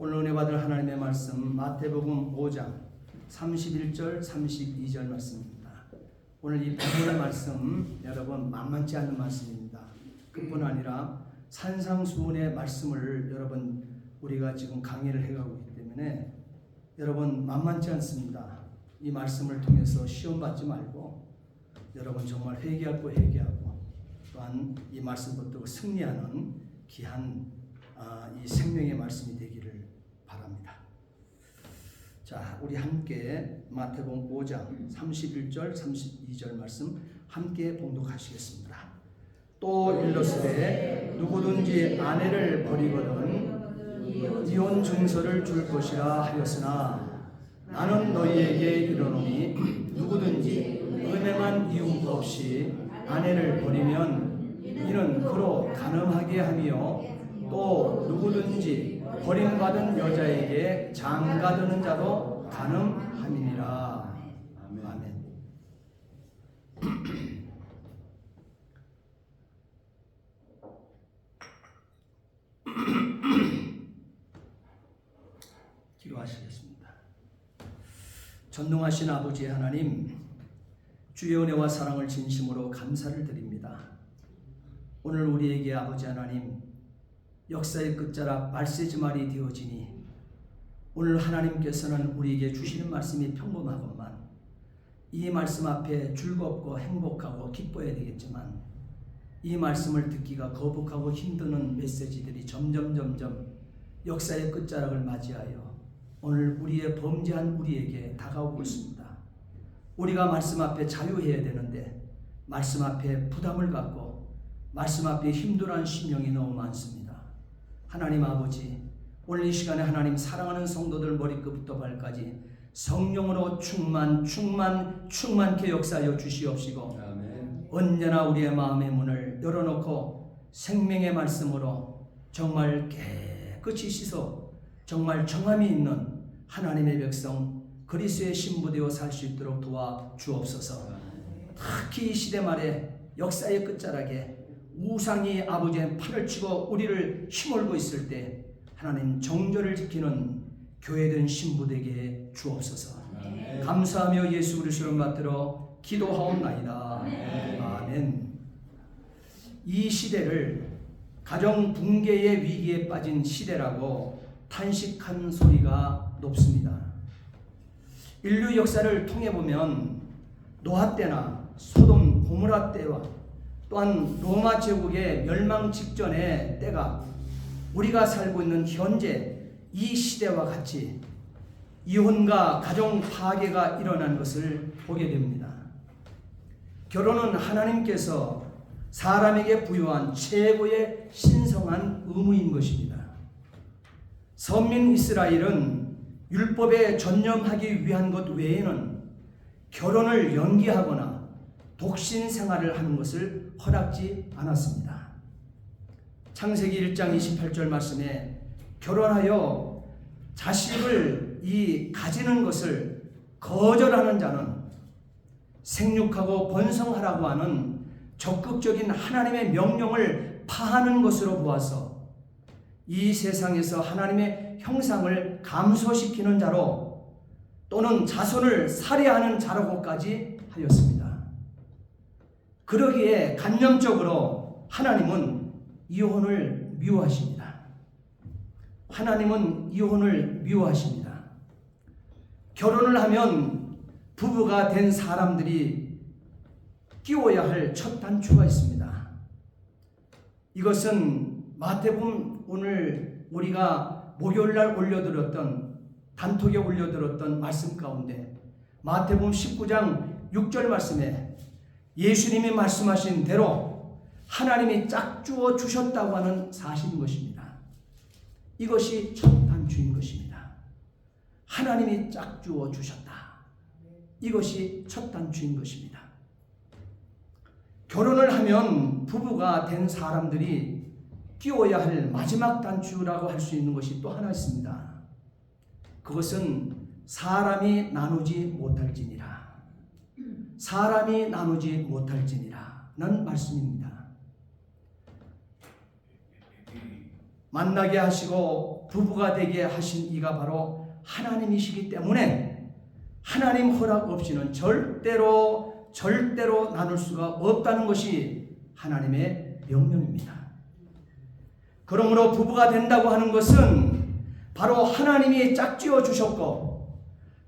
오늘 은혜 받을 하나님의 말씀 마태복음 5장 31절 32절 말씀입니다. 오늘 이 본문의 말씀 여러분 만만치 않은 말씀입니다. 그뿐 아니라 산상수훈의 말씀을 여러분 우리가 지금 강의를 해가고 있기 때문에 여러분 만만치 않습니다. 이 말씀을 통해서 시험 받지 말고 여러분 정말 회개하고 또한 이 말씀 붙들고 승리하는 귀한 이 생명의 말씀이 되기를 바랍니다. 자, 우리 함께 마태복음 5장 31절 32절 말씀 함께 봉독하시겠습니다. 또 일러스되 누구든지 아내를 버리거든 이혼 증서를 줄 것이라 하였으나 나는 너희에게 이르노니 누구든지 음행한 이유 없이 아내를 버리면 이는 그로 간음하게 하며 또 누구든지 버림받은 여자에게 장가드는 자도 간음함이니라. 아멘. 기도하시겠습니다. 전능하신 아버지 하나님, 주의 은혜와 사랑을 진심으로 감사를 드립니다. 오늘 우리에게 아버지 하나님 역사의 끝자락 말세지말이 되어지니 오늘 하나님께서는 우리에게 주시는 말씀이 평범하건만 이 말씀 앞에 즐겁고 행복하고 기뻐야 되겠지만 이 말씀을 듣기가 거북하고 힘드는 메시지들이 점점 역사의 끝자락을 맞이하여 오늘 우리의 범죄한 우리에게 다가오고 있습니다. 우리가 말씀 앞에 자유해야 되는데 말씀 앞에 부담을 갖고 말씀 앞에 힘들어하는 심령이 너무 많습니다. 하나님 아버지, 오늘 이 시간에 하나님 사랑하는 성도들 머리끝부터 발까지 성령으로 충만케 역사하여 주시옵시고 아멘. 언제나 우리의 마음의 문을 열어놓고 생명의 말씀으로 정말 깨끗이 씻어 정말 정함이 있는 하나님의 백성 그리스도의 신부되어 살 수 있도록 도와 주옵소서. 특히 이 시대 말에 역사의 끝자락에 우상이 아버지의 팔을 치고 우리를 힘몰고 있을 때 하나님 정절을 지키는 교회된 신부되게 주옵소서. 아멘. 감사하며 예수 그리스도를 받들어 기도하옵나이다. 아멘. 이 시대를 가정 붕괴의 위기에 빠진 시대라고 탄식한 소리가 높습니다. 인류 역사를 통해 보면 노아 때나 소돔 고모라 때와 또한 로마 제국의 멸망 직전의 때가 우리가 살고 있는 현재 이 시대와 같이 이혼과 가정 파괴가 일어난 것을 보게 됩니다. 결혼은 하나님께서 사람에게 부여한 최고의 신성한 의무인 것입니다. 선민 이스라엘은 율법에 전념하기 위한 것 외에는 결혼을 연기하거나 독신 생활을 하는 것을 허락지 않았습니다. 창세기 1장 28절 말씀에 결혼하여 자식을 가지는 것을 거절하는 자는 생육하고 번성하라고 하는 적극적인 하나님의 명령을 파하는 것으로 보아서 이 세상에서 하나님의 형상을 감소시키는 자로 또는 자손을 살해하는 자라고까지 하였습니다. 그러기에 간념적으로 하나님은 이혼을 미워하십니다. 하나님은 이혼을 미워하십니다. 결혼을 하면 부부가 된 사람들이 끼워야 할 첫 단추가 있습니다. 이것은 마태복음 오늘 우리가 목요일날 올려드렸던 단톡에 올려드렸던 말씀 가운데 마태복음 19장 6절 말씀에 예수님이 말씀하신 대로 하나님이 짝주어 주셨다고 하는 사실인 것입니다. 이것이 첫 단추인 것입니다. 하나님이 짝주어 주셨다. 이것이 첫 단추인 것입니다. 결혼을 하면 부부가 된 사람들이 끼워야 할 마지막 단추라고 할 수 있는 것이 또 하나 있습니다. 그것은 사람이 나누지 못할지니라. 사람이 나누지 못할지니라 는 말씀입니다. 만나게 하시고 부부가 되게 하신 이가 바로 하나님이시기 때문에 하나님 허락 없이는 절대로 나눌 수가 없다는 것이 하나님의 명령입니다. 그러므로 부부가 된다고 하는 것은 바로 하나님이 짝지어 주셨고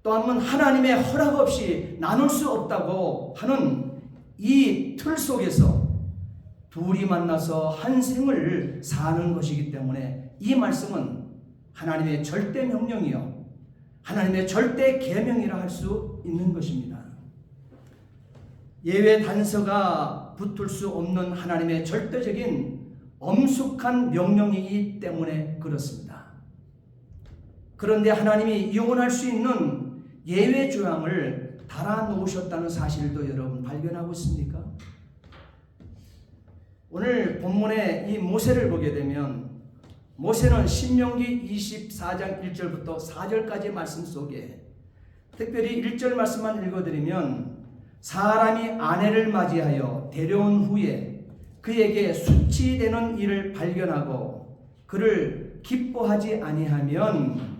또 한 번 하나님의 허락 없이 나눌 수 없다고 하는 이 틀 속에서 둘이 만나서 한 생을 사는 것이기 때문에 이 말씀은 하나님의 절대 명령이요 하나님의 절대 계명이라 할 수 있는 것입니다. 예외 단서가 붙을 수 없는 하나님의 절대적인 엄숙한 명령이기 때문에 그렇습니다. 그런데 하나님이 이혼할 수 있는 예외 조항을 달아놓으셨다는 사실도 여러분 발견하고 있습니까? 오늘 본문에 이 모세를 보게 되면 모세는 신명기 24장 1절부터 4절까지의 말씀 속에 특별히 1절 말씀만 읽어드리면 사람이 아내를 맞이하여 데려온 후에 그에게 수치되는 일을 발견하고 그를 기뻐하지 아니하면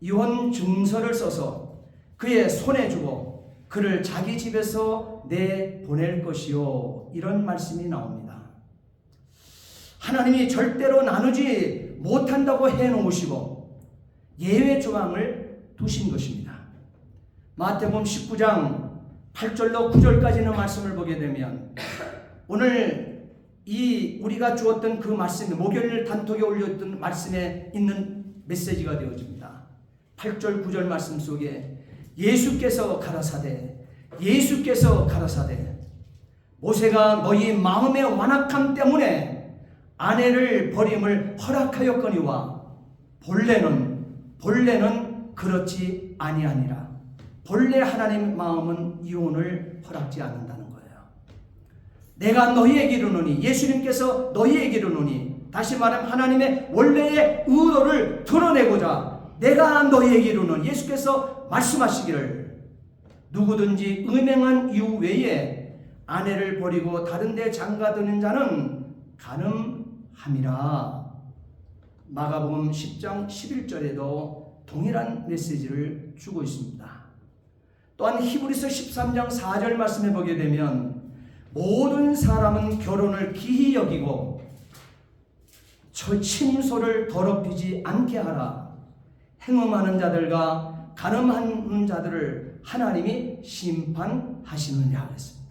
이혼 증서를 써서 그의 손에 주고 그를 자기 집에서 내보낼 것이요 이런 말씀이 나옵니다. 하나님이 절대로 나누지 못한다고 해놓으시고 예외 조항을 두신 것입니다. 마태복음 19장 8절로 9절까지는 말씀을 보게 되면 오늘 이 우리가 주었던 그 말씀, 목요일 단톡에 올렸던 말씀에 있는 메시지가 되어집니다. 8절 9절 말씀 속에 예수께서 가라사대 모세가 너희 마음의 완악함 때문에 아내를 버림을 허락하였거니와 본래는 그렇지 아니하니라. 본래 하나님 마음은 이혼을 허락지 않는다는 거예요. 내가 너희에게 이르노니 예수님께서 너희에게 이르노니 다시 말하면 하나님의 원래의 의도를 드러내고자 내가 너희에게 이르노니 예수께서 말씀하시기를 누구든지 음행한 이유 외에 아내를 버리고 다른 데 장가드는 자는 가늠함이라. 마가복음 10장 11절에도 동일한 메시지를 주고 있습니다. 또한 히브리서 13장 4절 말씀해 보게 되면 모든 사람은 결혼을 기히 여기고 침소를 더럽히지 않게 하라. 행음하는 자들과 간음하는 자들을 하나님이 심판하시느냐 했습니다.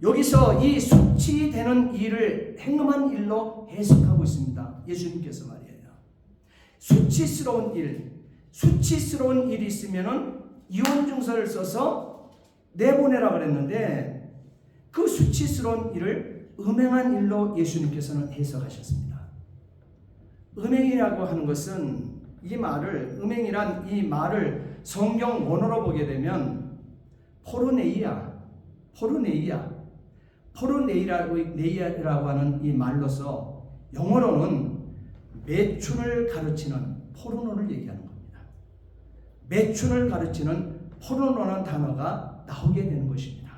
여기서 이 수치되는 일을 행음한 일로 해석하고 있습니다. 예수님께서 말이에요. 수치스러운 일이 있으면은 이혼 증서를 써서 내보내라 그랬는데 그 수치스러운 일을 음행한 일로 예수님께서는 해석하셨습니다. 음행이라고 하는 것은 음행이란 이 말을 성경 원어로 보게 되면 포르네이라고 하는 이 말로서 영어로는 매춘을 가르치는 포르노를 얘기하는 겁니다. 매춘을 가르치는 포르노라는 단어가 나오게 되는 것입니다.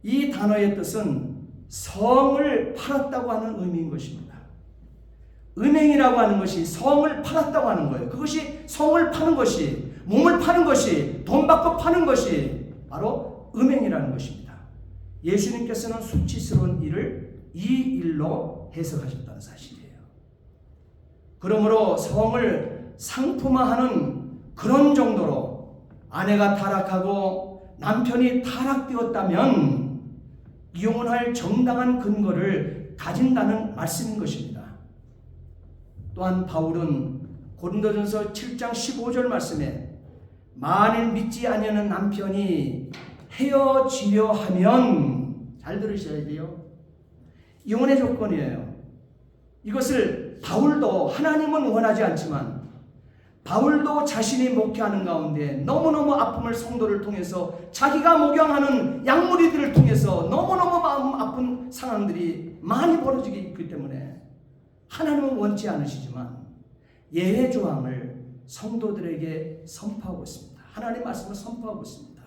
이 단어의 뜻은 성을 팔았다고 하는 의미인 것입니다. 음행이라고 하는 것이 성을 팔았다고 하는 거예요. 그것이 성을 파는 것이, 몸을 파는 것이, 돈 받고 파는 것이 바로 음행이라는 것입니다. 예수님께서는 수치스러운 일을 이 일로 해석하셨다는 사실이에요. 그러므로 성을 상품화하는 그런 정도로 아내가 타락하고 남편이 타락되었다면 이혼할 정당한 근거를 가진다는 말씀인 것입니다. 또한 바울은 고린도전서 7장 15절 말씀에 만일 믿지 아니하는 남편이 헤어지려 하면, 잘 들으셔야 돼요. 이혼의 조건이에요. 이것을 바울도, 하나님은 원하지 않지만 바울도 자신이 목회하는 가운데 너무너무 아픔을 성도를 통해서 자기가 목양하는 양무리들을 통해서 너무너무 마음 아픈 상황들이 많이 벌어지기 있기 때문에 하나님은 원치 않으시지만 예외 조항을 성도들에게 선포하고 있습니다. 하나님 말씀을 선포하고 있습니다.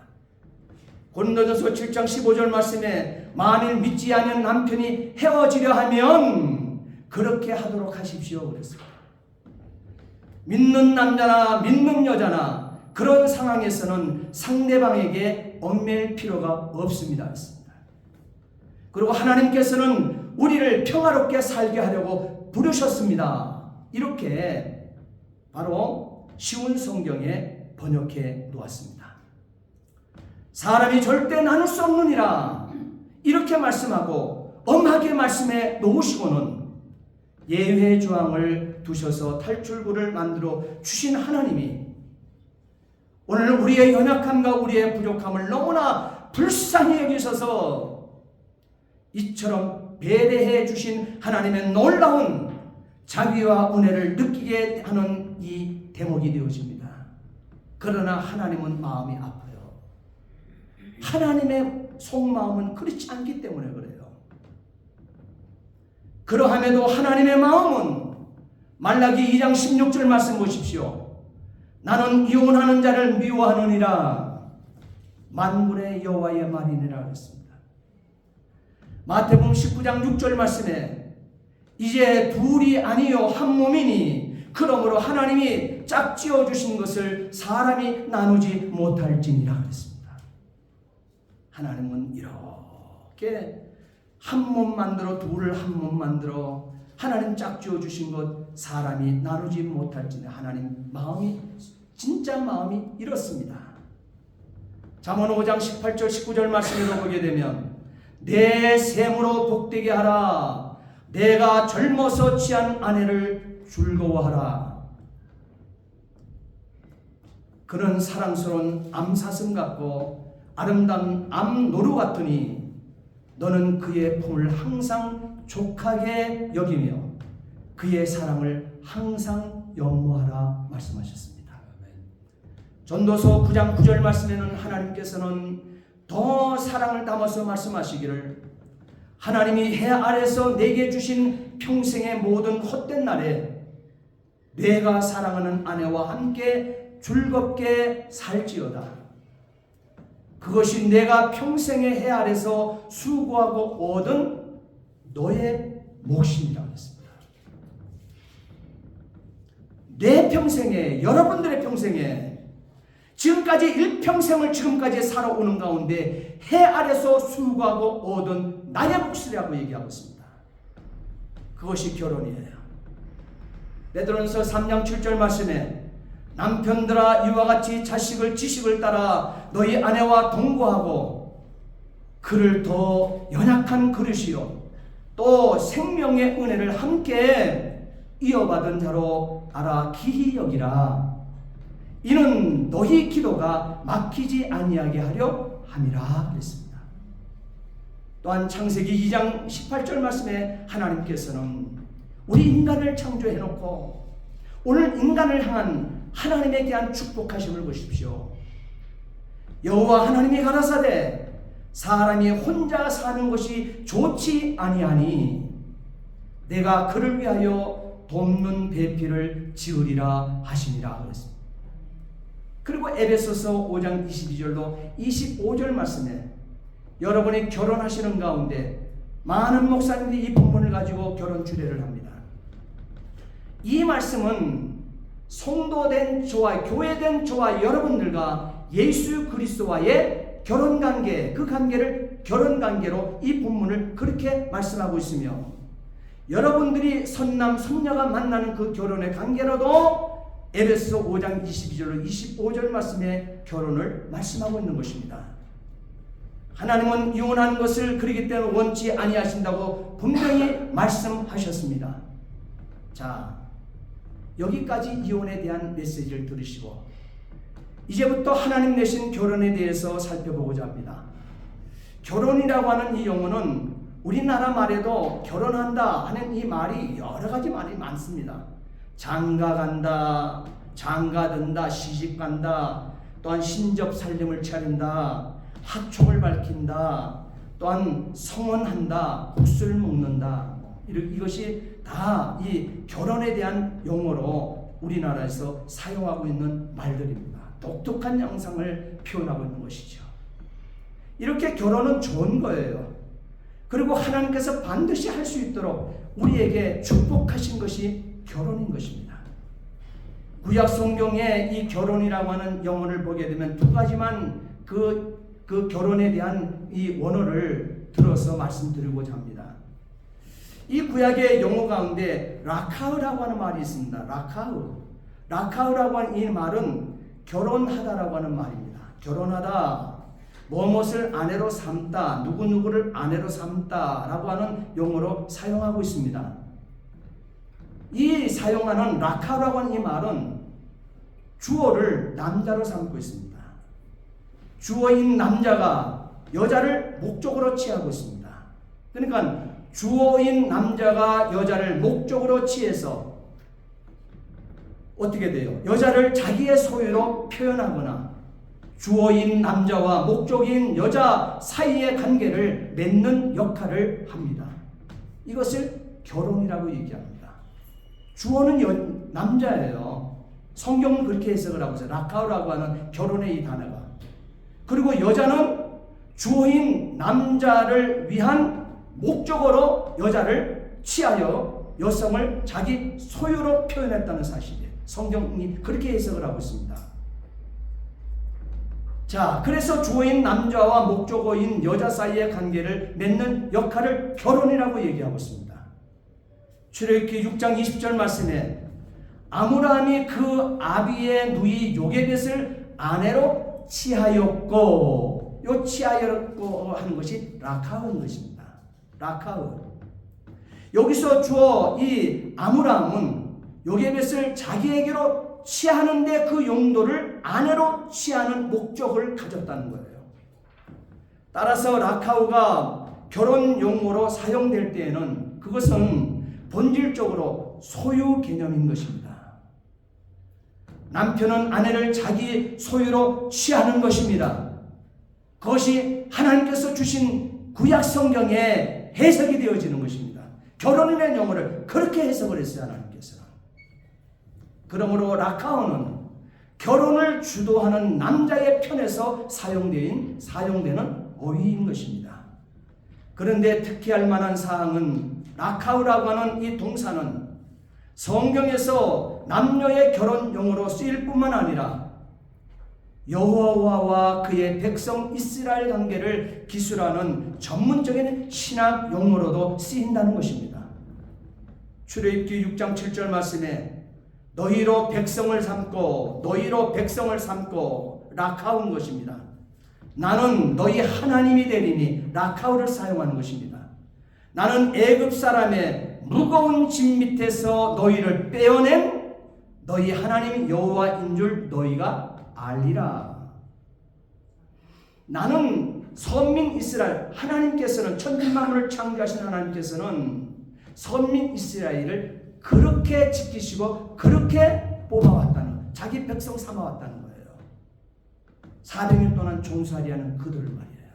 고린도전서 7장 15절 말씀에 만일 믿지 않는 남편이 헤어지려 하면 그렇게 하도록 하십시오 그랬습니다. 믿는 남자나 믿는 여자나 그런 상황에서는 상대방에게 얽매일 필요가 없습니다 했습니다. 그리고 하나님께서는 우리를 평화롭게 살게 하려고 부르셨습니다. 이렇게 바로 쉬운 성경에 번역해 놓았습니다. 사람이 절대 나눌 수 없느니라 이렇게 말씀하고 엄하게 말씀해 놓으시고는 예외 조항을 두셔서 탈출구를 만들어 주신 하나님이 오늘 우리의 연약함과 우리의 부족함을 너무나 불쌍히 여기셔서 이처럼 배려해 주신 하나님의 놀라운 자비와 은혜를 느끼게 하는 이 대목이 되어집니다. 그러나 하나님은 마음이 아파요. 하나님의 속마음은 그렇지 않기 때문에 그래요. 그러함에도 하나님의 마음은 말라기 2장 16절 말씀 보십시오. 나는 이혼하는 자를 미워하느니라 만군의 여호와의 말이니라 그랬습니다. 마태복음 19장 6절 말씀에 이제 둘이 아니요 한 몸이니 그러므로 하나님이 짝지어 주신 것을 사람이 나누지 못할지니라 그랬습니다. 하나님은 이렇게 한 몸 만들어 둘을 한 몸 만들어 하나님 짝지어 주신 것 사람이 나누지 못할지니 하나님 마음이 진짜 마음이 이렇습니다. 잠언 5장 18절 19절 말씀으로 보게 되면 내 샘으로 복되게 하라 내가 젊어서 취한 아내를 즐거워하라. 그는 사랑스러운 암사슴 같고 아름다운 암노루 같으니 너는 그의 품을 항상 족하게 여기며 그의 사랑을 항상 연모하라 말씀하셨습니다. 전도서 9장 9절 말씀에는 하나님께서는 더 사랑을 담아서 말씀하시기를 하나님이 해 아래서 내게 주신 평생의 모든 헛된 날에 내가 사랑하는 아내와 함께 즐겁게 살지어다. 그것이 내가 평생의 해 아래서 수고하고 얻은 너의 몫이라고 했습니다. 내 평생에 여러분들의 평생에 지금까지 일평생을 지금까지 살아오는 가운데 해 아래서 수고하고 얻은 나의 몫이라고 얘기하고 있습니다. 그것이 결혼이에요. 베드로전서 3장 7절 말씀에 남편들아 이와 같이 자식을 지식을 따라 너희 아내와 동거하고 그를 더 연약한 그릇이요 또 생명의 은혜를 함께 이어받은 자로 알아 기히 여기라. 이는 너희 기도가 막히지 아니하게 하려 함이라 그랬습니다. 또한 창세기 2장 18절 말씀에 하나님께서는 우리 인간을 창조해 놓고 오늘 인간을 향한 하나님에 대한 축복하심을 보십시오. 여호와 하나님이 가라사대 사람이 혼자 사는 것이 좋지 아니하니 내가 그를 위하여 돕는 배필을 지으리라 하시니라 그랬습니다. 그리고 에베소서 5장 22절로 25절 말씀에 여러분이 결혼하시는 가운데 많은 목사님들이 이 본문을 가지고 결혼 주례를 합니다. 이 말씀은 성도된 저와 교회된 저와 여러분들과 예수 그리스도와의 결혼관계 그 관계를 결혼관계로 이 본문을 그렇게 말씀하고 있으며 여러분들이 선남 선녀가 만나는 그 결혼의 관계로도 에베소 5장 22절로 25절 말씀에 결혼을 말씀하고 있는 것입니다. 하나님은 이혼하는 것을 그러기 때문에 원치 아니하신다고 분명히 말씀하셨습니다. 자, 여기까지 이혼에 대한 메시지를 들으시고 이제부터 하나님 내신 결혼에 대해서 살펴보고자 합니다. 결혼이라고 하는 이 용어는 우리나라 말에도 결혼한다 하는 이 말이 여러 가지 말이 많습니다. 장가간다, 장가든다, 시집간다, 또한 신접살림을 차린다, 하촉을 밝힌다, 또한 성혼한다, 국수를 먹는다. 이것이 다 이 결혼에 대한 용어로 우리나라에서 사용하고 있는 말들입니다. 독특한 양상을 표현하고 있는 것이죠. 이렇게 결혼은 좋은 거예요. 그리고 하나님께서 반드시 할 수 있도록 우리에게 축복하신 것이 결혼인 것입니다. 구약 성경에 이 결혼이라고 하는 영어를 보게 되면 두 가지만 그 결혼에 대한 이 원어를 들어서 말씀드리고자 합니다. 이 구약의 용어 가운데 라카우라고 하는 말이 있습니다. 라카우라고 하는 이 말은 결혼하다라고 하는 말입니다. 결혼하다, 무엇을 아내로 삼다, 누구누구를 아내로 삼다라고 하는 용어로 사용하고 있습니다. 이 사용하는 라카우라고 하는 이 말은 주어를 남자로 삼고 있습니다. 주어인 남자가 여자를 목적으로 취하고 있습니다. 그러니까 주어인 남자가 여자를 목적으로 취해서 어떻게 돼요? 여자를 자기의 소유로 표현하거나 주어인 남자와 목적인 여자 사이의 관계를 맺는 역할을 합니다. 이것을 결혼이라고 얘기합니다. 주어는 남자예요. 성경은 그렇게 해석을 하고 있어요. 라카우라고 하는 결혼의 이 단어가. 그리고 여자는 주어인 남자를 위한 목적으로 여자를 취하여 여성을 자기 소유로 표현했다는 사실이에요. 성경이 그렇게 해석을 하고 있습니다. 자, 그래서 주어인 남자와 목적어인 여자 사이의 관계를 맺는 역할을 결혼이라고 얘기하고 있습니다. 출애굽기 6장 20절 말씀에 아므람이 그 아비의 누이 요게벳을 아내로 취하였고, 요 취하였고 하는 것이 라카우인 것입니다. 라카우. 여기서 주어 이 아므람은 요게벳을 자기에게로 취하는데 그 용도를 아내로 취하는 목적을 가졌다는 거예요. 따라서 라카우가 결혼 용어로 사용될 때에는 그것은 본질적으로 소유 개념인 것입니다. 남편은 아내를 자기 소유로 취하는 것입니다. 그것이 하나님께서 주신 구약 성경에 해석이 되어지는 것입니다. 결혼이라는 용어를 그렇게 해석을 했어요, 하나님께서. 그러므로 라카오는 결혼을 주도하는 남자의 편에서 사용되는 어휘인 것입니다. 그런데 특히할 만한 사항은 라카우라고 하는 이 동사는 성경에서 남녀의 결혼 용어로 쓰일 뿐만 아니라 여호와와 그의 백성 이스라엘 관계를 기술하는 전문적인 신학 용어로도 쓰인다는 것입니다. 출애굽기 6장 7절 말씀에 너희로 백성을 삼고 라카우인 것입니다. 나는 너희 하나님이 되리니 라카우를 사용하는 것입니다. 나는 애굽 사람의 무거운 짐 밑에서 너희를 빼어낸 너희 하나님 여호와인 줄 너희가 알리라. 나는 선민 이스라엘, 하나님께서는 천지만물을 창조하신 하나님께서는 선민 이스라엘을 그렇게 지키시고 그렇게 뽑아왔다는, 자기 백성 삼아왔다는 거예요. 400년 동안 종살이하는 그들을 말이에요.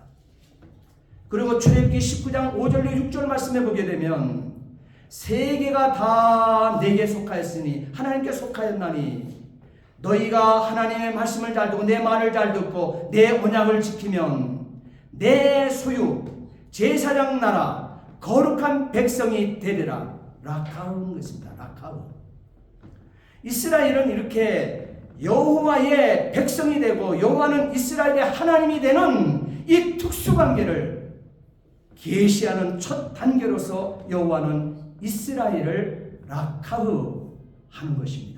그리고 출애굽기 19장 5절로 6절 말씀해 보게 되면 세계가 다 내게 속하였으니, 하나님께 속하였나니 너희가 하나님의 말씀을 잘 듣고 내 말을 잘 듣고 내 언약을 지키면 내 소유 제사장 나라 거룩한 백성이 되리라. 라카우인 것입니다. 라카우. 이스라엘은 이렇게 여호와의 백성이 되고 여호와는 이스라엘의 하나님이 되는 이 특수관계를 계시하는 첫 단계로서 여호와는 이스라엘을 라카우 하는 것입니다.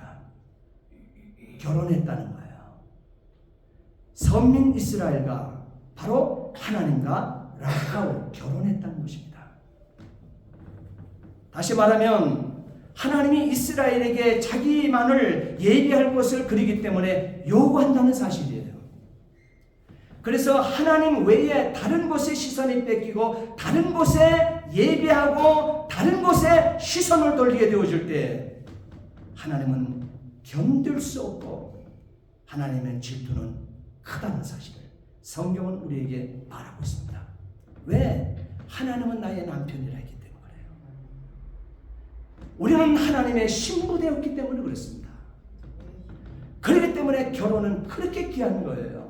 결혼했다는 거예요. 선민 이스라엘과 바로 하나님과 라카우 결혼했다는 것입니다. 다시 말하면 하나님이 이스라엘에게 자기만을 예비할 것을 그리기 때문에 요구한다는 사실이에요. 그래서 하나님 외에 다른 곳에 시선이 뺏기고 다른 곳에 예비하고 다른 곳에 시선을 돌리게 되어질 때 하나님은 견딜 수 없고 하나님의 질투는 크다는 사실을 성경은 우리에게 말하고 있습니다. 왜? 하나님은 나의 남편이라 했기 때문에 그래요. 우리는 하나님의 신부되었기 때문에 그렇습니다. 그렇기 때문에 결혼은 그렇게 귀한 거예요.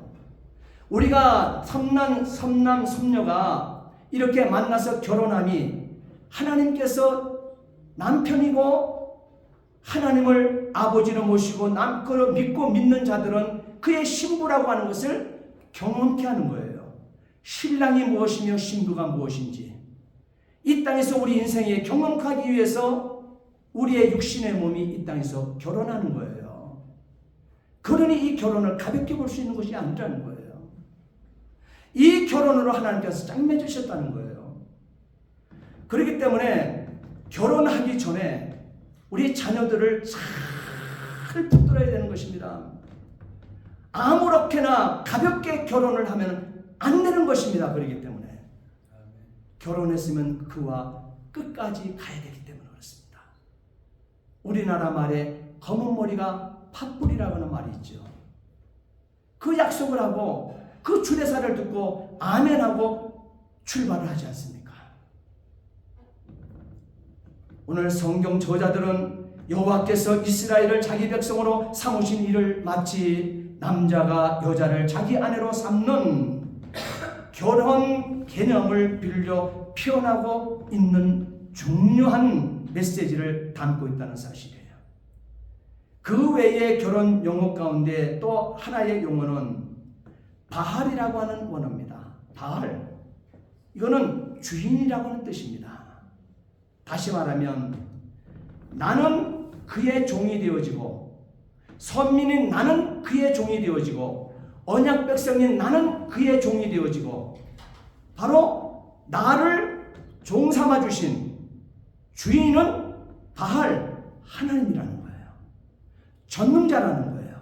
우리가 섬남, 섬녀가 이렇게 만나서 결혼함이 하나님께서 남편이고 하나님을 아버지로 모시고 남편을 믿고 믿는 자들은 그의 신부라고 하는 것을 경험케 하는 거예요. 신랑이 무엇이며 신부가 무엇인지 이 땅에서 우리 인생에 경험하기 위해서 우리의 육신의 몸이 이 땅에서 결혼하는 거예요. 그러니 이 결혼을 가볍게 볼 수 있는 것이 아니라는 거예요. 이 결혼으로 하나님께서 짝맺으셨다는 거예요. 그렇기 때문에 결혼하기 전에 우리 자녀들을 잘 붙들어야 되는 것입니다. 아무렇게나 가볍게 결혼을 하면 안 되는 것입니다. 그렇기 때문에 결혼했으면 그와 끝까지 가야 되기 때문에 그렇습니다. 우리나라 말에 검은 머리가 팥불이라고 하는 말이 있죠. 그 약속을 하고 그 주례사를 듣고 아멘하고 출발을 하지 않습니까? 오늘 성경 저자들은 여호와께서 이스라엘을 자기 백성으로 삼으신 일을 마치 남자가 여자를 자기 아내로 삼는 결혼 개념을 빌려 표현하고 있는 중요한 메시지를 담고 있다는 사실이에요. 그 외의 결혼 용어 가운데 또 하나의 용어는 바알이라고 하는 원어입니다. 바알. 이거는 주인이라고 하는 뜻입니다. 다시 말하면 나는 그의 종이 되어지고 선민인 나는 그의 종이 되어지고 언약 백성인 나는 그의 종이 되어지고 바로 나를 종 삼아 주신 주인은 바알 하나님이라는 거예요. 전능자라는 거예요.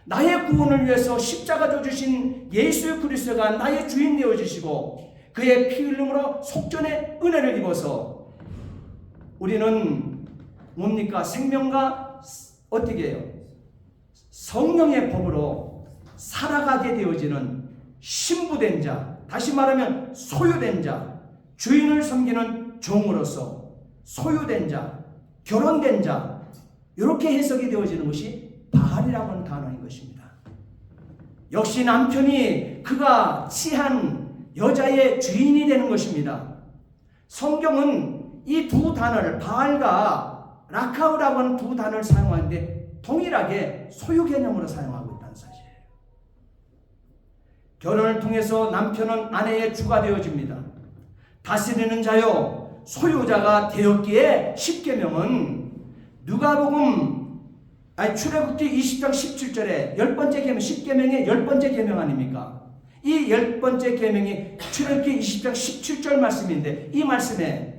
나의 구원을 위해서 십자가 져 주신 예수 그리스도가 나의 주인 되어 주시고 그의 피 흘림으로 속전의 은혜를 입어서 우리는 뭡니까? 생명과 어떻게 해요? 성령의 법으로 살아가게 되어지는 신부된 자, 다시 말하면 소유된 자, 주인을 섬기는 종으로서 소유된 자, 결혼된 자, 이렇게 해석이 되어지는 것이 바알이라고 하는 단어인 것입니다. 역시 남편이 그가 취한 여자의 주인이 되는 것입니다. 성경은 이 두 단어를 바알과 라카우라고 하는 두 단어를 사용하는데 동일하게 소유 개념으로 사용하고 있다는 사실이에요. 결혼을 통해서 남편은 아내의 주가 되어집니다. 다스리는 자요 소유자가 되었기에 십계명은 누가복음 출애굽기 20장 17절에 10번째 계명, 십계명의 10번째 계명 아닙니까? 이 10번째 계명이 출애굽기 20장 17절 말씀인데 이 말씀에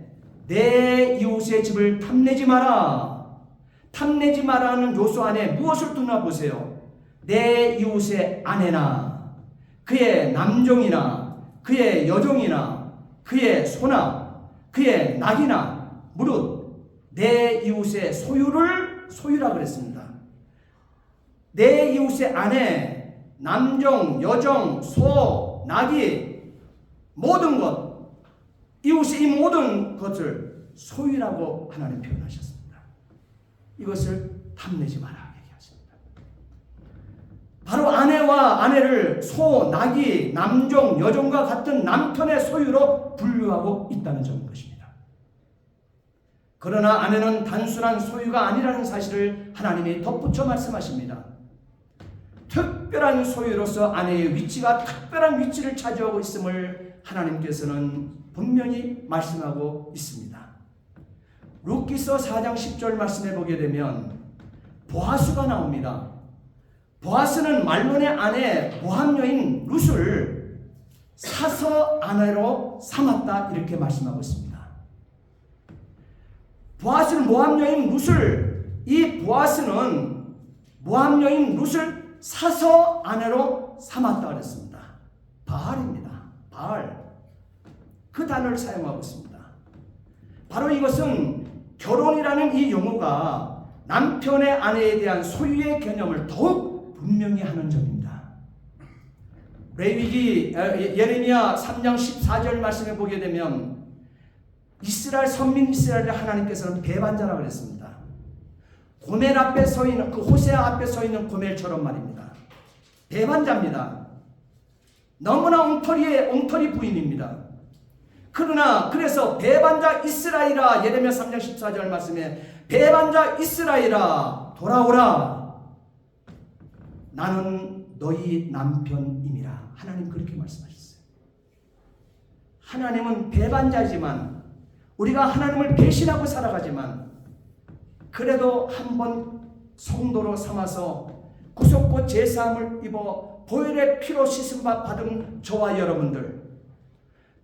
내 이웃의 집을 탐내지 마라. 탐내지 마라는 요소 안에 무엇을 두나 보세요. 내 이웃의 아내나 그의 남종이나 그의 여종이나 그의 소나 그의 낙이나 무릇 내 이웃의 소유라 그랬습니다. 내 이웃의 아내, 남종, 여종, 소, 낙이 모든 것 이웃의 이 모든 것을 소유라고 하나님 표현하셨습니다. 이것을 탐내지 마라 얘기하십니다. 바로 아내를 소, 낙이, 남종, 여종과 같은 남편의 소유로 분류하고 있다는 점인 것입니다. 그러나 아내는 단순한 소유가 아니라는 사실을 하나님이 덧붙여 말씀하십니다. 특별한 소유로서 아내의 위치가 특별한 위치를 차지하고 있음을 하나님께서는 분명히 말씀하고 있습니다. 룻기서 4장 10절 말씀해 보게 되면 보아스가 나옵니다. 보아스는 말론의 아내 모압 여인 룻을 사서 아내로 삼았다 이렇게 말씀하고 있습니다. 보아스는 모압 여인 룻을 이 보아스는 모압 여인 룻을 사서 아내로 삼았다 그랬습니다. 바알입니다. 바알. 그 단어를 사용하고 있습니다. 바로 이것은 결혼이라는 이 용어가 남편의 아내에 대한 소유의 개념을 더욱 분명히 하는 점입니다. 레위기 예레미야 3장 14절 말씀에 보게 되면 이스라엘 선민 이스라엘을 하나님께서는 배반자라고 그랬습니다. 고멜 앞에 서 있는 그 호세아 앞에 서 있는 고멜처럼 말입니다. 배반자입니다. 너무나 엉터리 부인입니다. 그러나 그래서 배반자 이스라엘아, 예레미야 3장 14절 말씀에 배반자 이스라엘아 돌아오라, 나는 너희 남편임이라. 하나님 그렇게 말씀하셨어요. 하나님은 배반자지만, 우리가 하나님을 배신하고 살아가지만, 그래도 한번 성도로 삼아서 구속고 제사함을 입어 보혈의 피로 씻음 받은 저와 여러분들,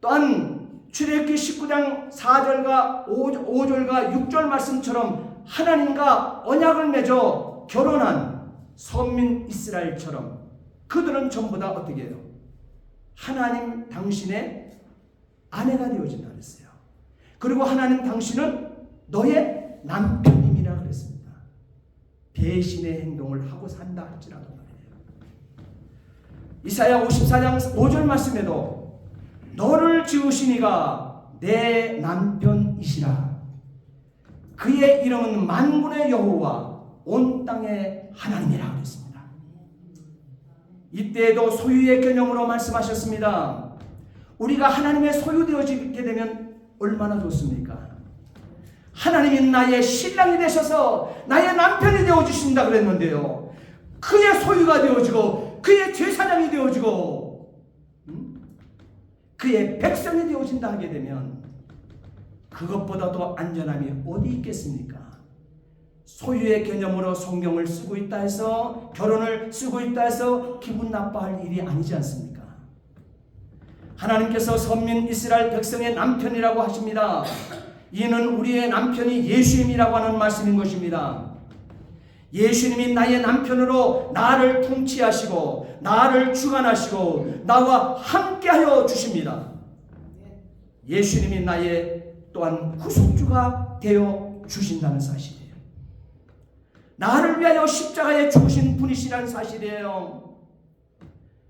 또한 출애굽기 19장 4절과 5절과 6절 말씀처럼 하나님과 언약을 맺어 결혼한 선민 이스라엘처럼 그들은 전부 다 어떻게 해요? 하나님 당신의 아내가 되어진다 그랬어요. 그리고 하나님 당신은 너의 남편임이라 그랬습니다. 배신의 행동을 하고 산다 할지라도 말이에요. 이사야 54장 5절 말씀에도 너를 지으신 이가 내 남편이시라. 그의 이름은 만군의 여호와 온 땅의 하나님이라 그랬습니다. 이때에도 소유의 개념으로 말씀하셨습니다. 우리가 하나님의 소유되어지게 되면 얼마나 좋습니까? 하나님이 나의 신랑이 되셔서 나의 남편이 되어주신다 그랬는데요, 그의 소유가 되어지고 그의 제사장이 되어지고 그의 백성이 되어진다 하게 되면 그것보다 더 안전함이 어디 있겠습니까? 소유의 개념으로 성경을 쓰고 있다 해서, 결혼을 쓰고 있다 해서 기분 나빠할 일이 아니지 않습니까? 하나님께서 선민 이스라엘 백성의 남편이라고 하십니다. 이는 우리의 남편이 예수님이라고 하는 말씀인 것입니다. 예수님이 나의 남편으로 나를 통치하시고 나를 주관하시고 나와 함께하여 주십니다. 예수님이 나의 또한 구속주가 되어 주신다는 사실이에요. 나를 위하여 십자가에 죽으신 분이시라는 사실이에요.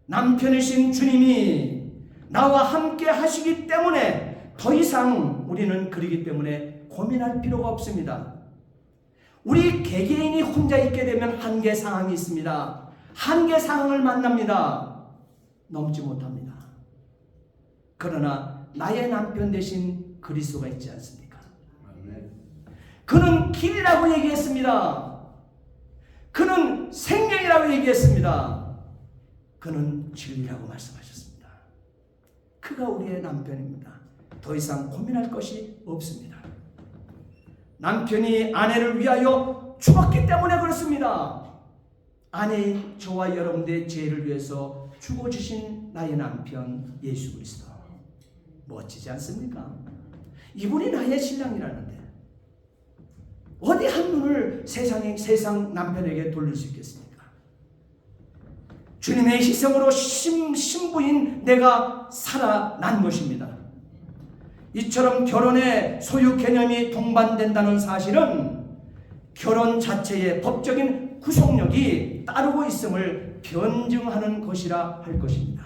남편이신 주님이 나와 함께 하시기 때문에 더 이상 우리는 그러기 때문에 고민할 필요가 없습니다. 우리 개개인이 혼자 있게 되면 한계 상황이 있습니다. 한계 상황을 만납니다. 넘지 못합니다. 그러나 나의 남편 대신 그리스도가 있지 않습니까? 그는 길이라고 얘기했습니다. 그는 생명이라고 얘기했습니다. 그는 진리라고 말씀하셨습니다. 그가 우리의 남편입니다. 더 이상 고민할 것이 없습니다. 남편이 아내를 위하여 죽었기 때문에 그렇습니다. 아내인 저와 여러분들의 죄를 위해서 죽어주신 나의 남편 예수 그리스도, 멋지지 않습니까? 이분이 나의 신랑이라는데 어디 한 눈을 세상 남편에게 돌릴 수 있겠습니까? 주님의 희생으로 신부인 내가 살아난 것입니다. 이처럼 결혼의 소유 개념이 동반된다는 사실은 결혼 자체의 법적인 구속력이 따르고 있음을 변증하는 것이라 할 것입니다.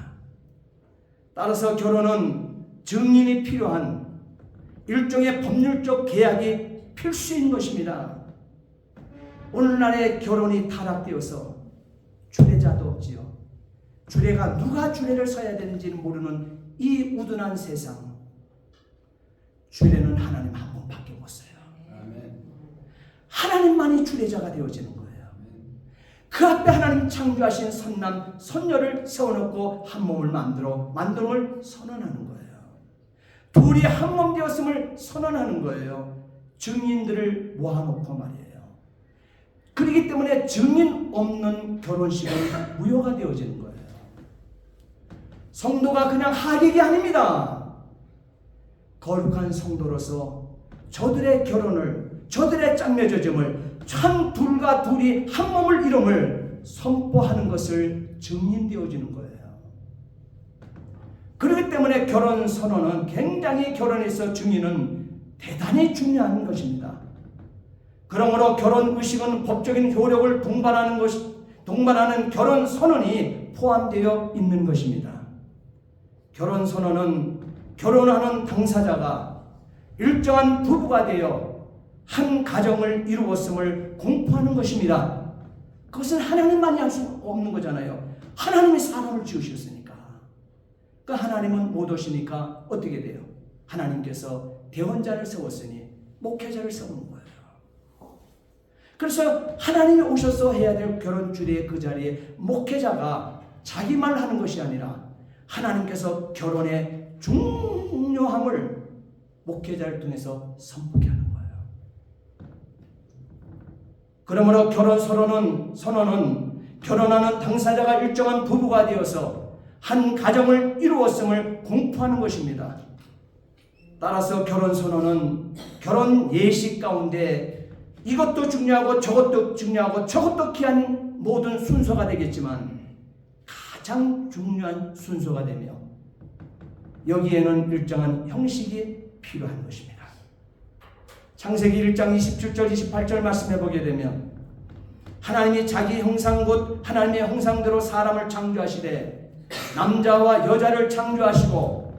따라서 결혼은 증인이 필요한 일종의 법률적 계약이 필수인 것입니다. 오늘날의 결혼이 타락되어서 주례자도 없지요. 주례가 누가 주례를 서야 되는지는 모르는 이 우둔한 세상, 주례는 하나님 한 분밖에 못 서요. 하나님만이 주례자가 되어지는 거예요. 그 앞에 하나님 창조하신 선남 선녀를 세워놓고 한 몸을 만듦을 선언하는 거예요. 둘이 한 몸 되었음을 선언하는 거예요. 증인들을 모아놓고 말이에요. 그렇기 때문에 증인 없는 결혼식은 무효가 되어지는 거예요. 성도가 그냥 하객이 아닙니다. 거룩한 성도로서 저들의 결혼을, 저들의 짝맺어짐을, 참 둘과 둘이 한 몸을 이름을 선포하는 것을 증인되어지는 거예요. 그렇기 때문에 결혼 선언은 굉장히, 결혼에서 증인은 대단히 중요한 것입니다. 그러므로 결혼 의식은 법적인 효력을 동반하는 결혼 선언이 포함되어 있는 것입니다. 결혼 선언은 결혼하는 당사자가 일정한 부부가 되어 한 가정을 이루었음을 공포하는 것입니다. 그것은 하나님만이 할 수 없는 거잖아요. 하나님이 사람을 지으셨으니까. 그 하나님은 못 오시니까 어떻게 돼요? 하나님께서 대언자를 세웠으니 목회자를 세우는 거예요. 그래서 하나님이 오셔서 해야 될 결혼 주례의 그 자리에 목회자가 자기 말 하는 것이 아니라 하나님께서 결혼의 중요함을 목회자를 통해서 선포하게 하는 거예요. 그러므로 결혼 선언은 결혼하는 당사자가 일정한 부부가 되어서 한 가정을 이루었음을 공포하는 것입니다. 따라서 결혼 선언은 결혼 예식 가운데 이것도 중요하고 저것도 중요하고 저것도 귀한 모든 순서가 되겠지만 가장 중요한 순서가 되며 여기에는 일정한 형식이 필요한 것입니다. 창세기 1장 27절 28절 말씀해 보게 되면 하나님이 자기 형상 곧 하나님의 형상대로 사람을 창조하시되 남자와 여자를 창조하시고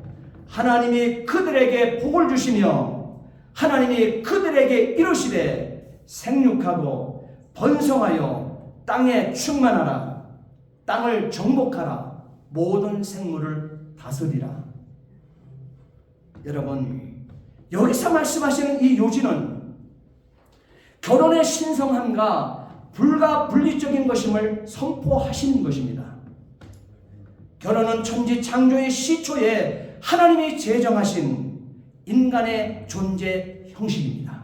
하나님이 그들에게 복을 주시며 하나님이 그들에게 이르시되 생육하고 번성하여 땅에 충만하라 땅을 정복하라 모든 생물을 다스리라. 여러분 여기서 말씀하시는 이 요지는 결혼의 신성함과 불가분리적인 것임을 선포하시는 것입니다. 결혼은 천지 창조의 시초에 하나님이 제정하신 인간의 존재 형식입니다.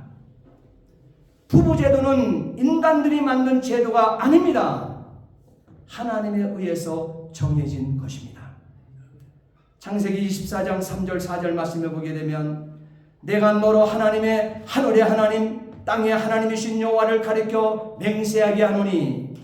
부부제도는 인간들이 만든 제도가 아닙니다. 하나님에 의해서 정해진 것입니다. 창세기 24장 3절 4절 말씀해 보게 되면 내가 너로 하나님의 하늘의 하나님 땅의 하나님이신 여호와를 가리켜 맹세하게 하노니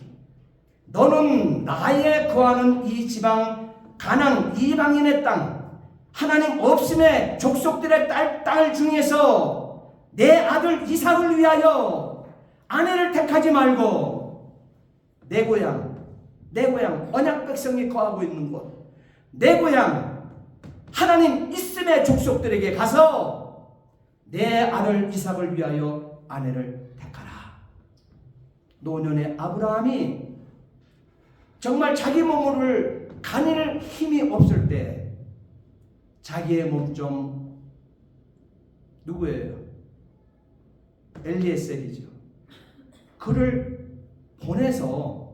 너는 나의 거하는 이 지방 가나안 이방인의 땅 하나님 없음의 족속들의 땅을 중에서 내 아들 이삭을 위하여 아내를 택하지 말고 내 고향 언약 백성이 거하고 있는 곳 내 고향 하나님 있음의 족속들에게 가서 내 아들 이삭을 위하여 아내를 택하라. 노년의 아브라함이 정말 자기 몸을 가릴 힘이 없을 때 자기의 몸 누구예요? 엘리에셀이죠. 그를 보내서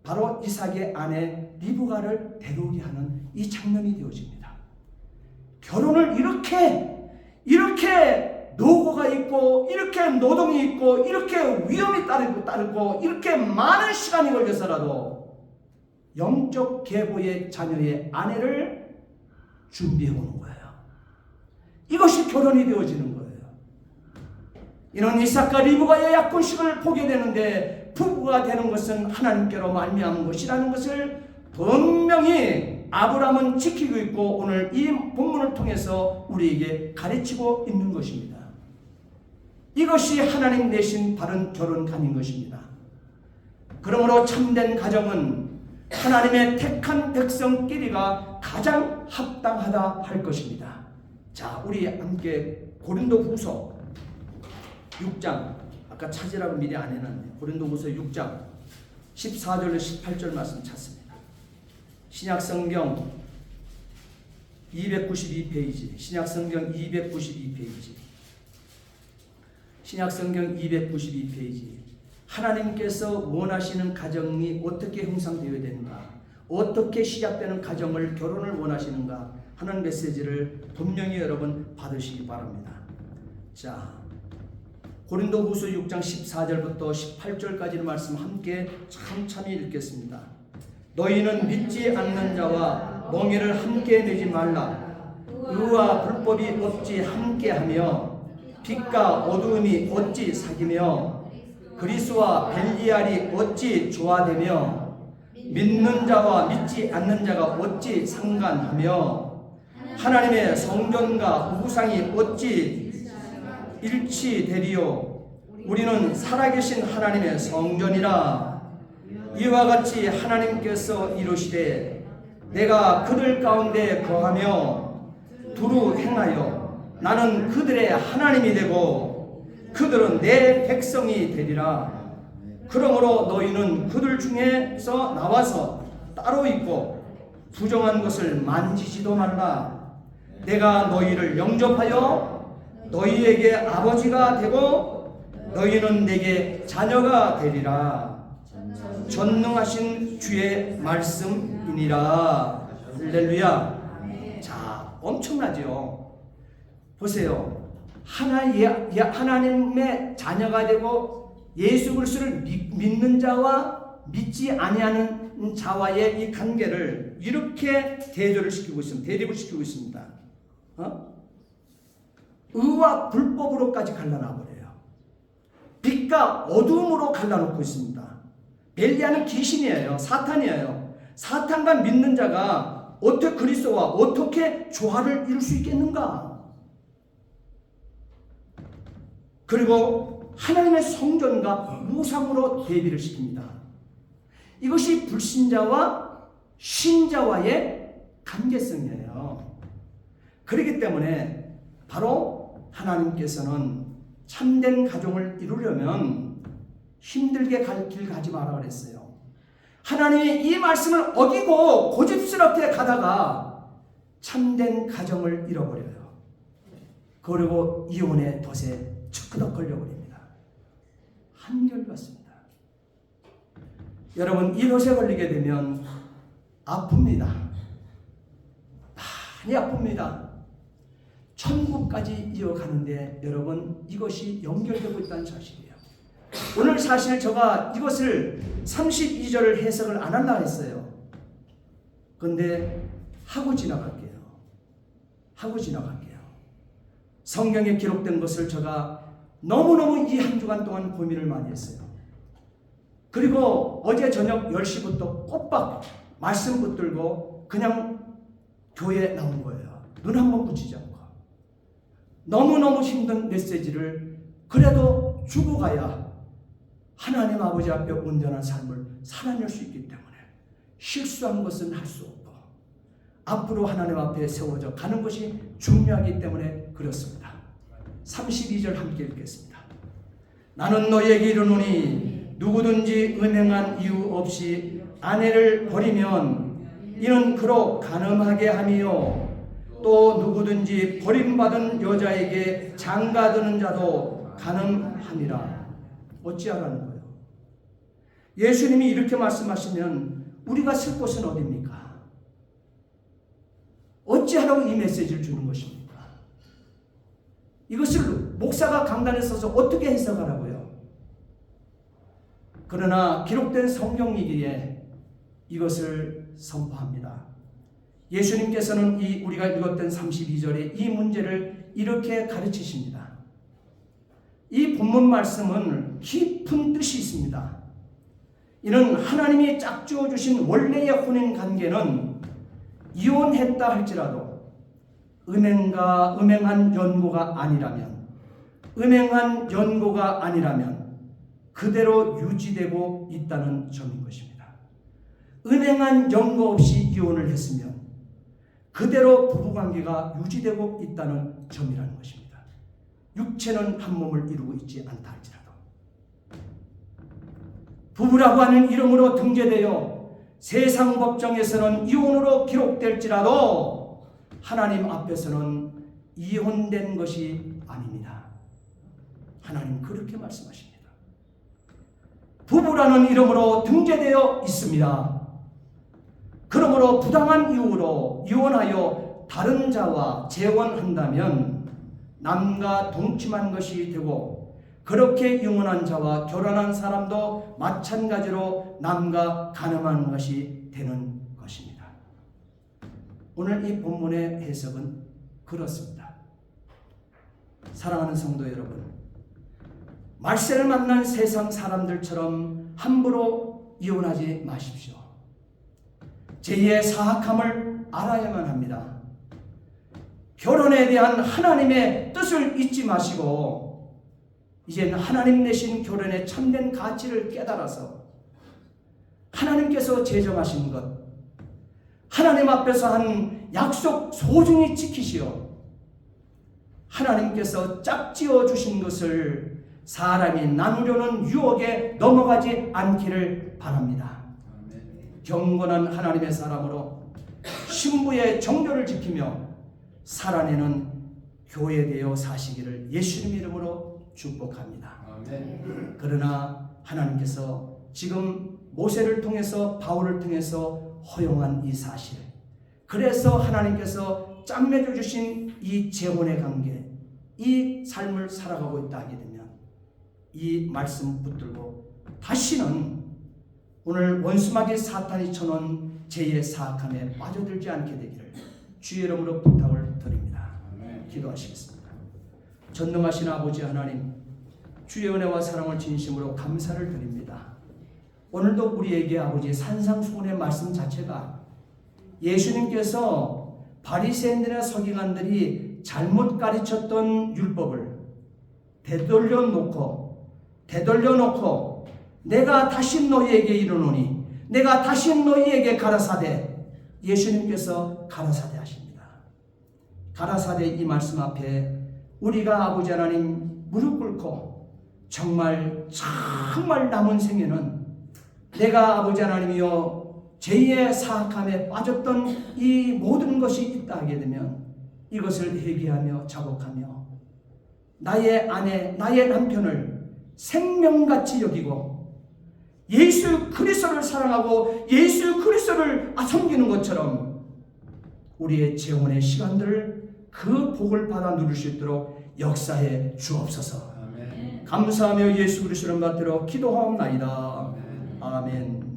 바로 이삭의 아내 리브가를 데려오게 하는 이 장면이 되어집니다. 결혼을 이렇게 노고가 있고 이렇게 노동이 있고 이렇게 위험이 따르고 이렇게 많은 시간이 걸려서라도 영적 계보의 자녀의 아내를 준비해 오는 거예요. 이것이 결혼이 되어지는 거예요. 이는 이삭과 리브가의 약혼식을 보게 되는데 부부가 되는 것은 하나님께로 말미암은 것이라는 것을 분명히 아브라함은 지키고 있고 오늘 이 본문을 통해서 우리에게 가르치고 있는 것입니다. 이것이 하나님 내신 바른 결혼관인 것입니다. 그러므로 참된 가정은 하나님의 택한 백성끼리가 가장 합당하다 할 것입니다. 자, 우리 함께 고린도후서 6장 아까 찾으라고 미리 안 해놨네요. 고린도후서 6장 14절로 18절 말씀 찾습니다. 신약성경 292페이지 신약성경 292페이지 신약성경 292페이지 하나님께서 원하시는 가정이 어떻게 형성되어야 되는가 어떻게 시작되는 가정을 결혼을 원하시는가 하는 메시지를 분명히 여러분 받으시기 바랍니다. 자, 고린도후서 6장 14절부터 18절까지의 말씀 함께 천천히 읽겠습니다. 너희는 믿지 않는 자와 멍에를 함께 내지 말라. 의와 불법이 어찌 함께하며 빛과 어두움이 어찌 사귀며 그리스와 벨리알이 어찌 조화되며 믿는 자와 믿지 않는 자가 어찌 상관하며 하나님의 성전과 우상이 어찌 일치되리요. 우리는 살아계신 하나님의 성전이라. 이와 같이 하나님께서 이르시되 내가 그들 가운데 거하며 두루 행하여 나는 그들의 하나님이 되고 그들은 내 백성이 되리라. 그러므로 너희는 그들 중에서 나와서 따로 있고 부정한 것을 만지지도 말라. 내가 너희를 영접하여 너희에게 아버지가 되고 너희는 내게 자녀가 되리라. 전능하신 주의 말씀이니라. 할렐루야. 자, 엄청나죠. 보세요. 하나님의 자녀가 되고 예수 그리스도를 믿는 자와 믿지 아니하는 자와의 이 관계를 이렇게 대조를 시키고 있습니다. 대립을 시키고 있습니다. 의와 불법으로까지 갈라놔 버려요. 빛과 어두움으로 갈라놓고 있습니다. 벨리아는 귀신이에요. 사탄이에요. 사탄과 믿는 자가 어떻게 그리스도와 어떻게 조화를 이룰 수 있겠는가? 그리고 하나님의 성전과 우상으로 대비를 시킵니다. 이것이 불신자와 신자와의 관계성이에요. 그렇기 때문에 바로 하나님께서는 참된 가정을 이루려면 힘들게 갈 길 가지 마라 그랬어요. 하나님이 이 말씀을 어기고 고집스럽게 가다가 참된 가정을 잃어버려요. 그리고 이혼의 덫에 척그덕 걸려버립니다. 한결같습니다. 여러분, 이 덫에 걸리게 되면 아픕니다. 많이 아픕니다. 천국까지 이어가는데 여러분, 이것이 연결되고 있다는 사실이에요. 오늘 사실 제가 이것을 32절을 해석을 안 하려고 했어요. 그런데 하고 지나갈게요. 성경에 기록된 것을 제가 너무너무 이 한 주간 동안 고민을 많이 했어요. 그리고 어제 저녁 10시부터 꼬박 말씀 붙들고 그냥 교회에 나온 거예요. 눈 한번 붙이지 않고. 너무너무 힘든 메시지를 그래도 주고 가야 하나님 아버지 앞에 온전한 삶을 살아낼 수 있기 때문에 실수한 것은 할 수 없고 앞으로 하나님 앞에 세워져 가는 것이 중요하기 때문에 그렇습니다. 32절 함께 읽겠습니다. 나는 너희에게 이르노니 누구든지 음행한 이유 없이 아내를 버리면 이는 그로 간음하게 함이요 또 누구든지 버림받은 여자에게 장가드는 자도 간음함이라. 어찌하라는 거예요? 예수님이 이렇게 말씀하시면 우리가 쓸 곳은 어디입니까? 어찌하라고 이 메시지를 주는 것입니까? 이것을 목사가 강단에 서서 어떻게 해석하라고요? 그러나 기록된 성경이기에 이것을 선포합니다. 예수님께서는 우리가 읽었던 32절에 이 문제를 이렇게 가르치십니다. 이 본문 말씀은 깊은 뜻이 있습니다. 이는 하나님이 짝지어 주신 원래의 혼인 관계는 이혼했다 할지라도 음행한 연고가 아니라면 그대로 유지되고 있다는 점인 것입니다. 음행한 연고 없이 이혼을 했으면 그대로 부부관계가 유지되고 있다는 점이라는 것입니다. 육체는 한 몸을 이루고 있지 않다 할지라도 부부라고 하는 이름으로 등재되어 세상 법정에서는 이혼으로 기록될지라도 하나님 앞에서는 이혼된 것이 아닙니다. 하나님 그렇게 말씀하십니다. 부부라는 이름으로 등재되어 있습니다. 그러므로 부당한 이유로 이혼하여 다른 자와 재혼한다면 남과 동침한 것이 되고 그렇게 이혼한 자와 결혼한 사람도 마찬가지로 남과 간음한 것이 되는 것입니다. 오늘 이 본문의 해석은 그렇습니다. 사랑하는 성도 여러분, 말세를 만난 세상 사람들처럼 함부로 이혼하지 마십시오. 제2의 사악함을 알아야만 합니다. 결혼에 대한 하나님의 뜻을 잊지 마시고 이제는 하나님 내신 결혼의 참된 가치를 깨달아서 하나님께서 제정하신 것, 하나님 앞에서 한 약속 소중히 지키시오. 하나님께서 짝지어 주신 것을 사람이 나누려는 유혹에 넘어가지 않기를 바랍니다. 경건한 하나님의 사람으로 신부의 정결을 지키며 살아내는 교회 되어 사시기를 예수님 이름으로 축복합니다. 아멘. 그러나 하나님께서 지금 모세를 통해서 바울을 통해서 허용한 이 사실, 그래서 하나님께서 짬매줘 주신 이 재혼의 관계, 이 삶을 살아가고 있다 하게 되면 이 말씀 붙들고 다시는 오늘 원수마귀 사탄이 쳐놓은 죄의 사악함에 빠져들지 않게 되기를 주의 이름으로 부탁을 드립니다. 아멘. 기도하시겠습니다. 전능하신 아버지 하나님, 주의 은혜와 사랑을 진심으로 감사를 드립니다. 오늘도 우리에게 아버지 산상수훈의 말씀 자체가 예수님께서 바리새인들이나 서기관들이 잘못 가르쳤던 율법을 되돌려 놓고 내가 다시 너희에게 이르노니 내가 다시 너희에게 가라사대, 예수님께서 가라사대 하십니다. 가라사대 이 말씀 앞에 우리가 아버지 하나님 무릎 꿇고 정말 남은 생에는 내가 아버지 하나님이여 죄의 사악함에 빠졌던 이 모든 것이 있다 하게 되면 이것을 회개하며 자복하며 나의 아내, 나의 남편을 생명같이 여기고 예수 그리스도를 사랑하고 예수 그리스도를 섬기는 것처럼 우리의 재혼의 시간들을 그 복을 받아 누릴 수 있도록 역사해 주옵소서. 아멘. 감사하며 예수 그리스도를 받들어 기도하옵나이다. 아멘. 아멘.